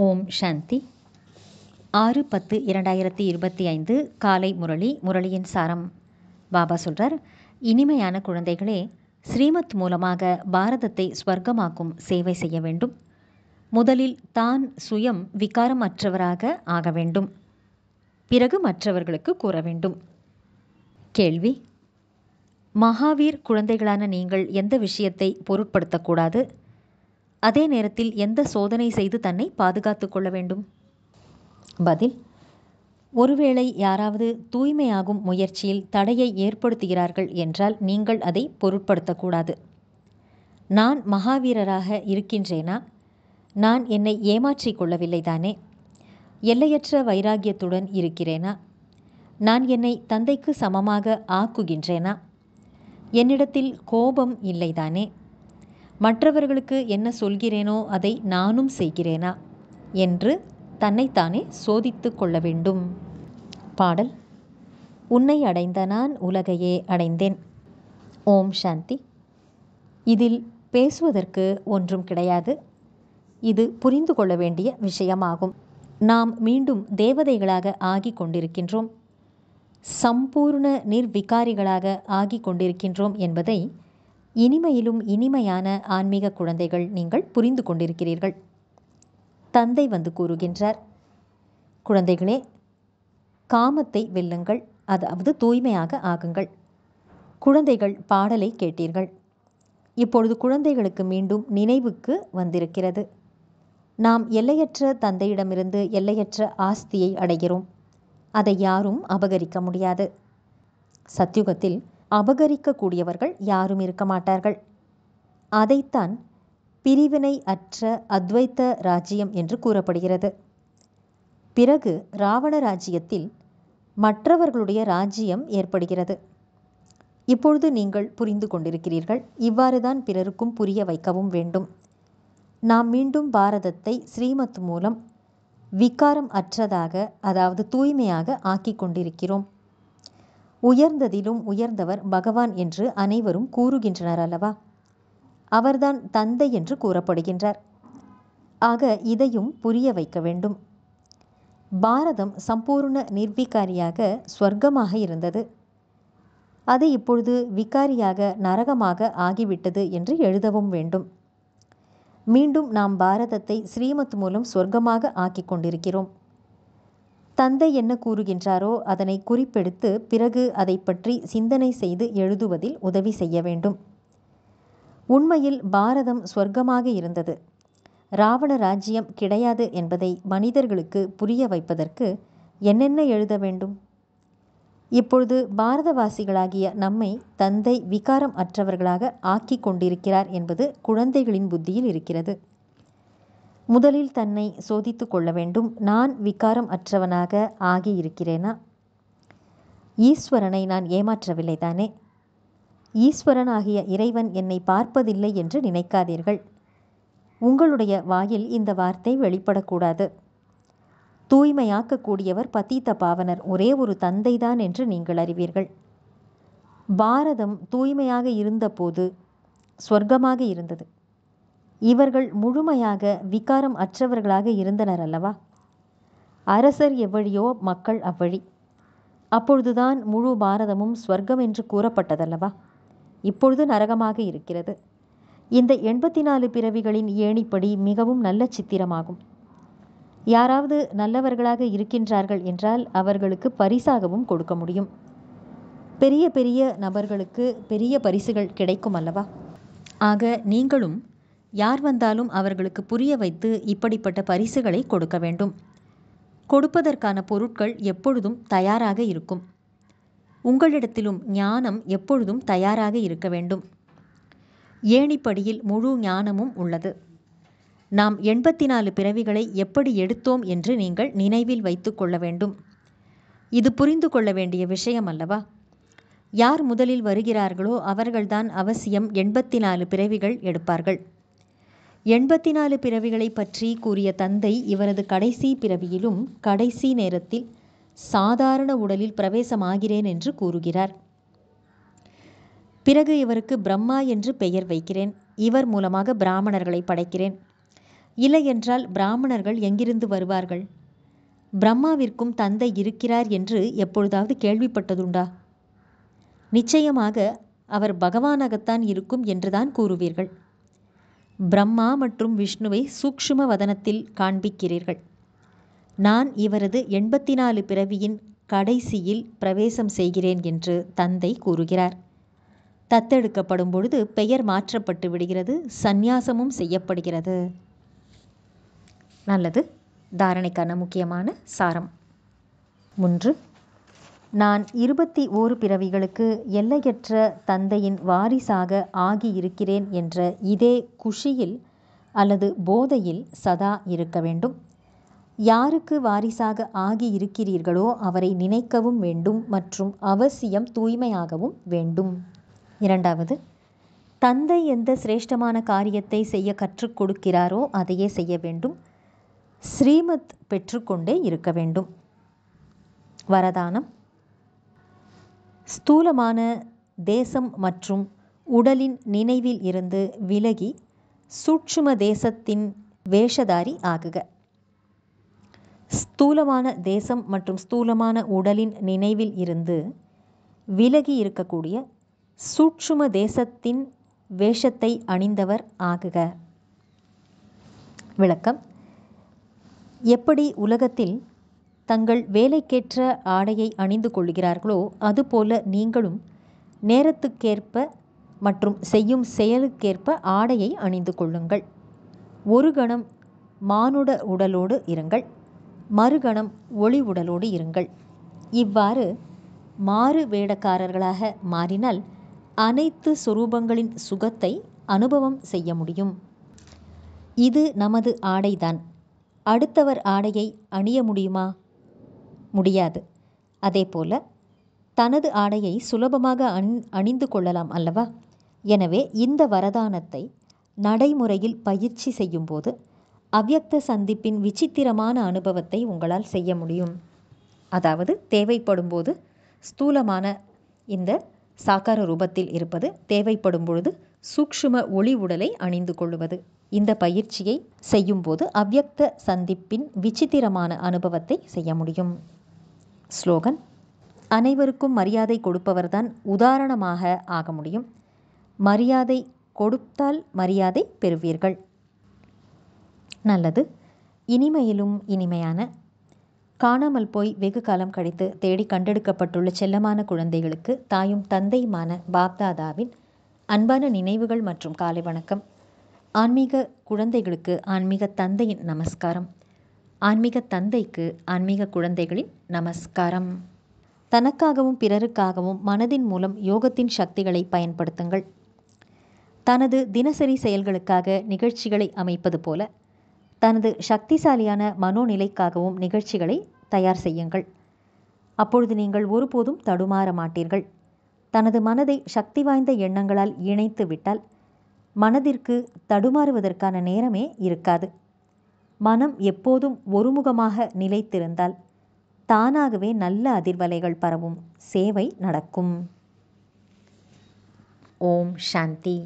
ஓம் சாந்தி. 6/10/2025 காலை முரளியின் சாரம். பாபா சொல்றார், இனிமையான குழந்தைகளே, ஸ்ரீமத் மூலமாக பாரதத்தை ஸ்வர்க்கமாக்கும் சேவை செய்ய வேண்டும். முதலில் தான் சுயம் விகாரம் அற்றவராக ஆக வேண்டும். பிறகு மற்றவர்களுக்கு கூற வேண்டும். கேள்வி: மகாவீர் குழந்தைகளான நீங்கள் எந்த விஷயத்தை பொருட்படுத்தக்கூடாது? அதே நேரத்தில் எந்த சோதனை செய்து தன்னை பாதுகாத்து கொள்ள வேண்டும்? பதில்: ஒருவேளை யாராவது தூய்மையாகும் முயற்சியில் தடையை ஏற்படுத்துகிறார்கள் என்றால் நீங்கள் அதை பொருட்படுத்தக்கூடாது. நான் மகாவீரராக இருக்கின்றேனா? நான் என்னை ஏமாற்றிக் கொள்ளவில்லை தானே? எல்லையற்ற வைராகியத்துடன் இருக்கிறேனா? நான் என்னை தந்தைக்கு சமமாக ஆக்குகின்றேனா? என்னிடத்தில் கோபம் இல்லைதானே? மற்றவர்களுக்கு என்ன சொல்கிறேனோ அதை நானும் செய்கிறேனா என்று தன்னைத்தானே சோதித்து கொள்ள வேண்டும். பாடல்: உன்னை அடைந்த நான் உலகையே அடைந்தேன். ஓம் சாந்தி. இதில் பேசுவதற்கு ஒன்றும் கிடையாது. இது புரிந்து கொள்ள வேண்டிய விஷயமாகும். நாம் மீண்டும் தேவதைகளாக ஆகிக் கொண்டிருக்கின்றோம், சம்பூர்ண நிர்விகாரிகளாக ஆகிக் கொண்டிருக்கின்றோம் என்பதை இனிமையிலும் இனிமையான ஆன்மீக குழந்தைகள் நீங்கள் புரிந்து கொண்டிருக்கிறீர்கள். தந்தை வந்து கூறுகின்றார், குழந்தைகளே, காமத்தை வெல்லுங்கள், அதாவது தூய்மையாக ஆகுங்கள். குழந்தைகள் பாடலை கேட்டீர்கள். இப்பொழுது குழந்தைகளுக்கு மீண்டும் நினைவுக்கு வந்திருக்கிறது, நாம் எல்லையற்ற தந்தையிடமிருந்து எல்லையற்ற ஆஸ்தியை அடைகிறோம். அதை யாரும் அபகரிக்க முடியாது. சத்யுகத்தில் அபகரிக்கக்கூடியவர்கள் யாரும் இருக்க மாட்டார்கள். அதைத்தான் பிரிவினை அற்ற அத்வைத்த ராஜ்யம் என்று கூறப்படுகிறது. பிறகு ராவண ராஜ்யத்தில் மற்றவர்களுடைய ராஜ்யம் ஏற்படுகிறது. இப்பொழுது நீங்கள் புரிந்து கொண்டிருக்கிறீர்கள். இவ்வாறுதான் பிறருக்கும் புரிய வைக்கவும் வேண்டும். நாம் மீண்டும் பாரதத்தை ஸ்ரீமத் மூலம் விகாரம் அற்றதாக, அதாவது தூய்மையாக ஆக்கிக் கொண்டிருக்கிறோம். உயர்ந்ததிலும் உயர்ந்தவர் பகவான் என்று அனைவரும் கூறுகின்றனர் அல்லவா? அவர்தான் தந்தை என்று கூறப்படுகின்றார். ஆக இதையும் புரிய வைக்க வேண்டும். பாரதம் சம்பூர்ண நிர்விகாரியாக ஸ்வர்க்கமாக இருந்தது. அது இப்பொழுது விகாரியாக நரகமாக ஆகிவிட்டது என்று எழுதவும் வேண்டும். மீண்டும் நாம் பாரதத்தை ஸ்ரீமத் மூலம் சொர்க்கமாக ஆக்கிக் கொண்டிருக்கிறோம். தந்தை என்ன கூறுகின்றாரோ அதனை குறிப்பெடுத்து பிறகு அதை பற்றி சிந்தனை செய்து எழுதுவதில் உதவி செய்ய வேண்டும். உண்மையில் பாரதம் சொர்க்கமாக இருந்தது, ராவண ராஜ்யம் கிடையாது என்பதை மனிதர்களுக்கு புரிய வைப்பதற்கு என்னென்ன எழுத வேண்டும்? இப்பொழுது பாரதவாசிகளாகிய நம்மை தந்தை விகாரம் அற்றவர்களாக ஆக்கிக் கொண்டிருக்கிறார் என்பது குழந்தைகளின் புத்தியில் இருக்கிறது. முதலில் தன்னை சோதித்து கொள்ள வேண்டும். நான் விகாரம் அற்றவனாக ஆகியிருக்கிறேனா? ஈஸ்வரனை நான் ஏமாற்றவில்லை தானே? ஈஸ்வரன் ஆகிய இறைவன் என்னை பார்ப்பதில்லை என்று நினைக்காதீர்கள். உங்களுடைய வாயில் இந்த வார்த்தை வெளிப்படக்கூடாது. தூய்மையாக்கக்கூடியவர் பதீத பாவனர் ஒரே ஒரு தந்தைதான் என்று நீங்கள் அறிவீர்கள். பாரதம் தூய்மையாக இருந்தபோது ஸ்வர்க்கமாக இருந்தது. இவர்கள் முழுமையாக விகாரம் அற்றவர்களாக இருந்தனர் அல்லவா? அரசர் எவ்வழியோ மக்கள் அவ்வழி. அப்பொழுதுதான் முழு பாரதமும் ஸ்வர்க்கம் என்று கூறப்பட்டதல்லவா? இப்பொழுது நரகமாக இருக்கிறது. இந்த 84 பிறவிகளின் ஏணிப்படி மிகவும் நல்ல சித்திரமாகும். யாராவது நல்லவர்களாக இருக்கின்றார்கள் என்றால் அவர்களுக்கு பரிசாகவும் கொடுக்க முடியும். பெரிய பெரிய நபர்களுக்கு பெரிய பரிசுகள் கிடைக்கும் அல்லவா? ஆக நீங்களும் யார் வந்தாலும் அவர்களுக்கு புரிய வைத்து இப்படிப்பட்ட பரிசுகளை கொடுக்க வேண்டும். கொடுப்பதற்கான பொருட்கள் எப்பொழுதும் தயாராக இருக்கும். உங்களிடத்திலும் ஞானம் எப்பொழுதும் தயாராக இருக்க வேண்டும். ஏணிப்படியில் முழு ஞானமும் உள்ளது. நாம் 84 பிறவிகளை எப்படி எடுத்தோம் என்று நீங்கள் நினைவில் வைத்து கொள்ள வேண்டும். இது புரிந்து கொள்ள வேண்டிய விஷயம் அல்லவா? யார் முதலில் வருகிறார்களோ அவர்கள்தான் அவசியம் 84 பிறவிகள் எடுப்பார்கள். 84 பிறவிகளை பற்றி கூறிய தந்தை இவரது கடைசி பிறவியிலும் கடைசி நேரத்தில் சாதாரண உடலில் பிரவேசமாகிறேன் என்று கூறுகிறார். பிறகு இவருக்கு பிரம்மா என்று பெயர் வைக்கிறேன். இவர் மூலமாக பிராமணர்களை படைக்கிறேன். இல்லையென்றால் பிராமணர்கள் எங்கிருந்து வருவார்கள்? பிரம்மாவிற்கும் தந்தை இருக்கிறார் என்று எப்பொழுதாவது கேள்விப்பட்டதுண்டா? நிச்சயமாக அவர் பகவானாகத்தான் இருக்கும் என்றுதான் கூறுவீர்கள். பிரம்மா மற்றும் விஷ்ணுவை சூக்ஷ்ம வதனத்தில் காண்பிக்கிறீர்கள். நான் இவரது 84 பிறவியின் கடைசியில் பிரவேசம் செய்கிறேன் என்று தந்தை கூறுகிறார். தத்தெடுக்கப்படும் பொழுது பெயர் மாற்றப்பட்டு விடுகிறது, சந்நியாசமும் செய்யப்படுகிறது. நல்லது. தாரணைக்கான முக்கியமான சாரம். 1. நான் 21 பிறவிகளுக்கு எல்லையற்ற தந்தையின் வாரிசாக ஆகியிருக்கிறேன் என்ற இதே குஷியில் அல்லது போதையில் சதா இருக்க வேண்டும். யாருக்கு வாரிசாக ஆகியிருக்கிறீர்களோ அவரை நினைக்கவும் வேண்டும் மற்றும் அவசியம் தூய்மையாகவும் வேண்டும். 2. தந்தை எந்த சிரேஷ்டமான காரியத்தை செய்ய கற்றுக் கொடுக்கிறாரோ அதையே செய்ய வேண்டும். ஸ்ரீமத் பெற்றுக்கொண்டே இருக்க வேண்டும். வரதானம். ஸ்தூலமான தேசம் மற்றும் உடலின் நினைவில் இருந்து விலகி சூட்சும தேசத்தின் வேஷதாரி ஆகுக. ஸ்தூலமான தேசம் மற்றும் ஸ்தூலமான உடலின் நினைவில் இருந்து விலகி இருக்கக்கூடிய சூட்சும தேசத்தின் வேஷத்தை அணிந்தவர் ஆகுக. விளக்கம். எப்படி உலகத்தில் தங்கள் வேலைக்கேற்ற ஆடையை அணிந்து கொள்கிறார்களோ அதுபோல நீங்களும் நேரத்துக்கேற்ப மற்றும் செய்யும் செயலுக்கேற்ப ஆடையை அணிந்து கொள்ளுங்கள். ஒரு கணம் மானுட உடலோடு இருங்கள், மறுகணம் ஒளி உடலோடு இருங்கள். இவ்வாறு மாறு வேடக்காரர்களாக மாறினால் அனைத்து சொரூபங்களின் சுகத்தை அனுபவம் செய்ய முடியும். இது நமது ஆடைதான். அடுத்தவர் ஆடையை அணிய முடியுமா? முடியாது. அதேபோல தனது ஆடையை சுலபமாக அணிந்து கொள்ளலாம் அல்லவா? எனவே இந்த வரதானத்தை நடைமுறையில் பயிற்சி செய்யும்போது அவ்யக்த சந்திப்பின் விசித்திரமான அனுபவத்தை உங்களால் செய்ய முடியும். அதாவது தேவைப்படும் போது ஸ்தூலமான இந்த சாக்கார ரூபத்தில் இருப்பது, தேவைப்படும் பொழுது சூக்ஷ்ம ஒளி உடலை அணிந்து கொள்வது. இந்த பயிற்சியை செய்யும்போது அவ்யக்த சந்திப்பின் விசித்திரமான அனுபவத்தை செய்ய முடியும். ஸ்லோகன். அனைவருக்கும் மரியாதை கொடுப்பவர்தான் உதாரணமாக ஆக முடியும். மரியாதை கொடுத்தால் மரியாதை பெறுவீர்கள். நல்லது. இனிமையிலும் இனிமையான, காணாமல் போய் வெகு காலம் கழித்து தேடி கண்டெடுக்கப்பட்டுள்ள செல்லமான குழந்தைகளுக்கு தாயும் தந்தையுமான பாப்தாதாவின் அன்பான நினைவுகள் மற்றும் காலை வணக்கம். ஆன்மீக குழந்தைகளுக்கு ஆன்மீக தந்தையின் நமஸ்காரம். ஆன்மீக தந்தைக்கு ஆன்மீக குழந்தைகளின் நமஸ்காரம். தனக்காகவும் பிறருக்காகவும் மனதின் மூலம் யோகத்தின் சக்திகளை பயன்படுத்துங்கள். தனது தினசரி செயல்களுக்காக நிகழ்ச்சிகளை அமைப்பது போல தனது சக்திசாலியான மனோநிலைக்காகவும் நிகழ்ச்சிகளை தயார் செய்யுங்கள். அப்பொழுது நீங்கள் ஒருபோதும் தடுமாற மாட்டீர்கள். தனது மனதை சக்தி வாய்ந்த எண்ணங்களால் இணைத்து விட்டால் மனதிற்கு தடுமாறுவதற்கான நேரமே இருக்காது. மனம் எப்போதும் ஒருமுகமாக நிலைத்திருந்தால் தானாகவே நல்ல அதிர்வலைகள் பரவும், சேவை நடக்கும். ஓம் சாந்தி.